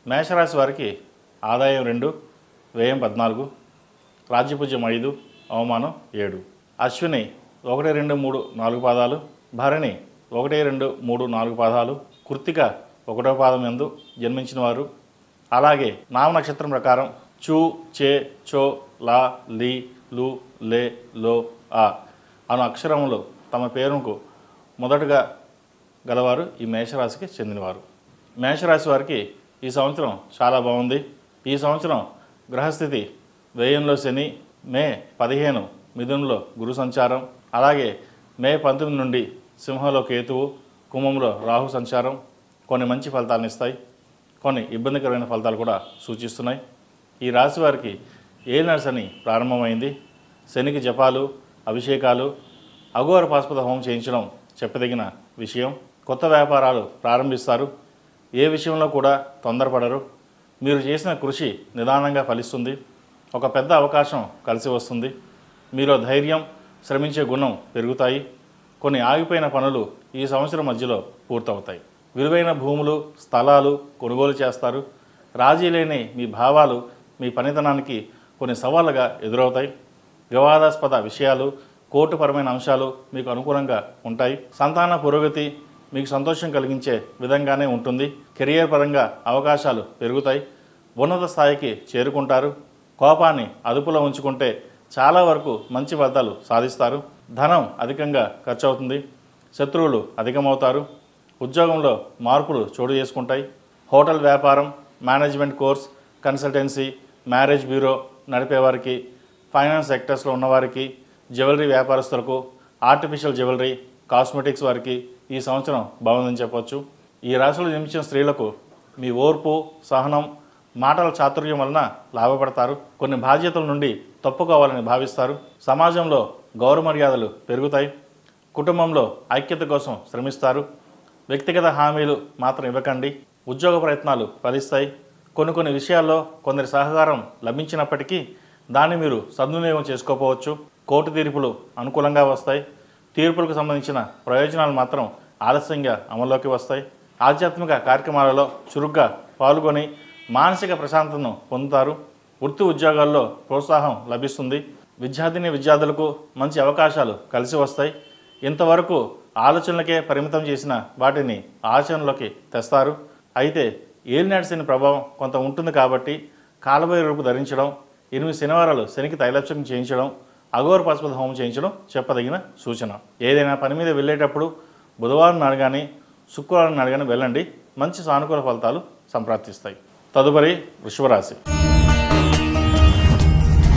మేషరాశి వారికి ఆదాయం 2, వ్యయం 14, రాజ్యపూజ్యం 5, అవమానం 7. అశ్విని 1, 2, 3, 4 పాదాలు, భరణి 1, 2, 3, 4 పాదాలు, కృత్తిక 1వ పాదం యందు జన్మించిన వారు. అలాగే నామ నక్షత్రం ప్రకారం చూ, చే, చో, లా, లీ, లు, లే, లో, ఆ అను అక్షరములు తమ పేరుకు మొదటగా గలవారు ఈ మేషరాశికి చెందినవారు. మేషరాశి వారికి ఈ సంవత్సరం చాలా బాగుంది. ఈ సంవత్సరం గ్రహస్థితి వ్యయంలో శని, మే 15 మిథునంలో గురు సంచారం, అలాగే మే 19 నుండి సింహంలో కేతువు, కుంభంలో రాహు సంచారం కొన్ని మంచి ఫలితాలను ఇస్తాయి, కొన్ని ఇబ్బందికరమైన ఫలితాలు కూడా సూచిస్తున్నాయి. ఈ రాశి వారికి ఏలినాటి శని ప్రారంభమైంది. శనికి జపాలు, అభిషేకాలు, అఘోర పాశుపత హోమం చేయించడం చెప్పదగిన విషయం. కొత్త వ్యాపారాలు ప్రారంభిస్తారు. ఏ విషయంలో కూడా తొందరపడరు. మీరు చేసిన కృషి నిదానంగా ఫలిస్తుంది. ఒక పెద్ద అవకాశం కలిసి వస్తుంది. మీలో ధైర్యం, శ్రమించే గుణం పెరుగుతాయి. కొన్ని ఆగిపోయిన పనులు ఈ సంవత్సరం మధ్యలో పూర్తవుతాయి. విలువైన భూములు, స్థలాలు కొనుగోలు చేస్తారు. రాజీ లేని మీ భావాలు మీ పనితనానికి కొన్ని సవాళ్ళుగా ఎదురవుతాయి. వివాదాస్పద విషయాలు, కోర్టుపరమైన అంశాలు మీకు అనుకూలంగా ఉంటాయి. సంతాన పురోగతి మీకు సంతోషం కలిగించే విధంగానే ఉంటుంది. కెరియర్ పరంగా అవకాశాలు పెరుగుతాయి. ఉన్నత స్థాయికి చేరుకుంటారు. కోపాన్ని అదుపులో ఉంచుకుంటే చాలా వరకు మంచి ఫలితాలు సాధిస్తారు. ధనం అధికంగా ఖర్చు అవుతుంది. శత్రువులు అధికమవుతారు. ఉద్యోగంలో మార్పులు చోటు చేసుకుంటాయి. హోటల్ వ్యాపారం, management course, consultancy, marriage bureau నడిపేవారికి, ఫైనాన్స్ సెక్టర్స్లో ఉన్నవారికి, జ్యువెలరీ వ్యాపారస్తులకు, ఆర్టిఫిషియల్ జ్యువెలరీ, కాస్మెటిక్స్ వారికి ఈ సంవత్సరం బాగుందని చెప్పవచ్చు. ఈ రాశిలో జన్మించిన స్త్రీలకు మీ ఓర్పు, సహనం, మాటల చాతుర్యం వలన లాభపడతారు. కొన్ని బాధ్యతల నుండి తప్పుకోవాలని భావిస్తారు. సమాజంలో గౌరవ మర్యాదలు పెరుగుతాయి. కుటుంబంలో ఐక్యత కోసం శ్రమిస్తారు. వ్యక్తిగత హామీలు మాత్రం ఇవ్వకండి. ఉద్యోగ ప్రయత్నాలు ఫలిస్తాయి. కొన్ని విషయాల్లో కొందరి సహకారం లభించినప్పటికీ దాన్ని మీరు సద్వినియోగం చేసుకోకపోవచ్చు. కోర్టు తీర్పులు అనుకూలంగా వస్తాయి. తీర్పులకు సంబంధించిన ప్రయోజనాలు మాత్రం ఆలస్యంగా అమల్లోకి వస్తాయి. ఆధ్యాత్మిక కార్యక్రమాలలో చురుగ్గా పాల్గొని మానసిక ప్రశాంతతను పొందుతారు. వృత్తి ఉద్యోగాల్లో ప్రోత్సాహం లభిస్తుంది. విద్యార్థులకు మంచి అవకాశాలు కలిసి వస్తాయి. ఇంతవరకు ఆలోచనలకే పరిమితం చేసిన వాటిని ఆచరణలోకి తెస్తారు. అయితే ఏలినాటి శని ప్రభావం కొంత ఉంటుంది కాబట్టి కాలభైరవ రూపు ధరించడం, 8 శనివారాలు శనికి తైలాభిషేకం చేయించడం, అఘోర పాశుపత హోమం చేయించడం చెప్పదగిన సూచన. ఏదైనా పని మీద వెళ్ళేటప్పుడు బుధవారం నాడు కానీ శుక్రవారం నాడు కానీ వెళ్ళండి. మంచి సానుకూల ఫలితాలు సంప్రాప్తిస్తాయి. తదుపరి వృషభరాశి.